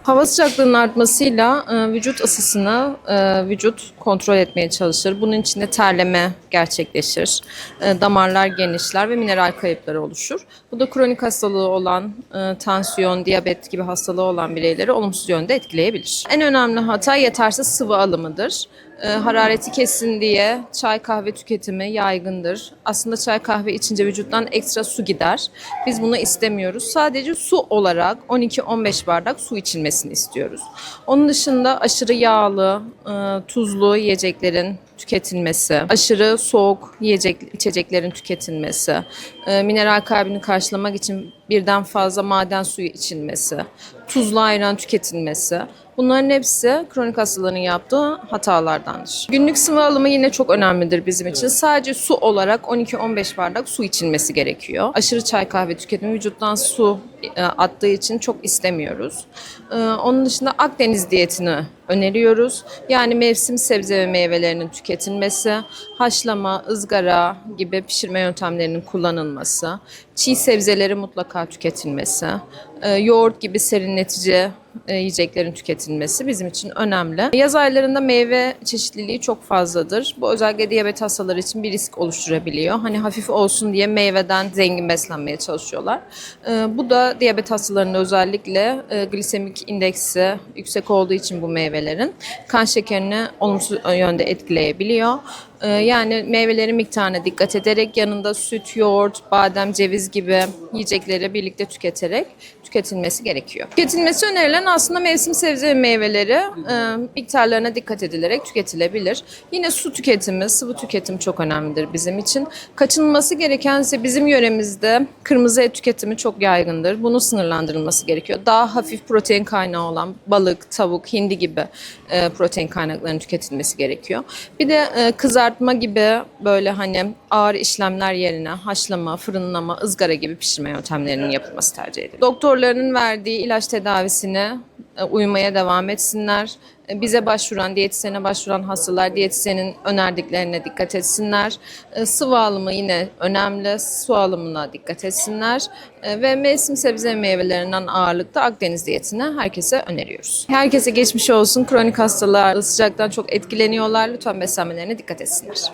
Hava sıcaklığının artmasıyla vücut ısısını vücut kontrol etmeye çalışır. Bunun için de terleme gerçekleşir. Damarlar genişler ve mineral kayıpları oluşur. Bu da kronik hastalığı olan, tansiyon, diyabet gibi hastalığı olan bireyleri olumsuz yönde etkileyebilir. En önemli hata yetersiz sıvı alımıdır. Harareti kesin diye çay kahve tüketimi yaygındır. Aslında çay kahve içince vücuttan ekstra su gider. Biz bunu istemiyoruz. Sadece su olarak 12-15 bardak su içilmesini istiyoruz. Onun dışında aşırı yağlı, tuzlu yiyeceklerin tüketilmesi, aşırı soğuk içeceklerin tüketilmesi, mineral kaybını karşılamak için birden fazla maden suyu içilmesi, tuzlu ayran tüketilmesi. Bunların hepsi kronik hastaların yaptığı hatalardandır. Günlük sıvı alımı yine çok önemlidir bizim için. Sadece su olarak 12-15 bardak su içilmesi gerekiyor. Aşırı çay kahve tüketimi vücuttan su attığı için çok istemiyoruz. Onun dışında Akdeniz diyetini öneriyoruz. Yani mevsim sebze ve meyvelerinin tüketilmesi, haşlama, ızgara gibi pişirme yöntemlerinin kullanılması, çiğ sebzeleri mutlaka tüketilmesi, yoğurt gibi serinletici yiyeceklerin tüketilmesi bizim için önemli. Yaz aylarında meyve çeşitliliği çok fazladır. Bu özellikle diyabet hastaları için bir risk oluşturabiliyor. Hani hafif olsun diye meyveden zengin beslenmeye çalışıyorlar. Bu da diyabet hastalarında özellikle glisemik indeksi yüksek olduğu için bu meyvelerin kan şekerini olumsuz yönde etkileyebiliyor. Yani meyvelerin miktarına dikkat ederek yanında süt, yoğurt, badem, ceviz gibi yiyecekleri birlikte tüketilmesi gerekiyor. Tüketilmesi önerilen aslında mevsim sebze ve meyveleri miktarlarına dikkat edilerek tüketilebilir. Yine su tüketimi, sıvı tüketimi çok önemlidir bizim için. Kaçınılması gereken ise bizim yöremizde kırmızı et tüketimi çok yaygındır. Bunun sınırlandırılması gerekiyor. Daha hafif protein kaynağı olan balık, tavuk, hindi gibi protein kaynaklarının tüketilmesi gerekiyor. Bir de kızartma gibi böyle hani ağır işlemler yerine haşlama, fırınlama, ızgara gibi pişirme yöntemlerinin yapılması tercih edilir. Doktorlarının verdiği ilaç tedavisine uymaya devam etsinler. Bize başvuran, diyetisyene başvuran hastalar diyetisyenin önerdiklerine dikkat etsinler. Sıvı alımı yine önemli. Su alımına dikkat etsinler. Ve mevsim sebze ve meyvelerinden ağırlıkta Akdeniz diyetini herkese öneriyoruz. Herkese geçmiş olsun. Kronik hastalar sıcaktan çok etkileniyorlar. Lütfen beslenmelerine dikkat etsinler.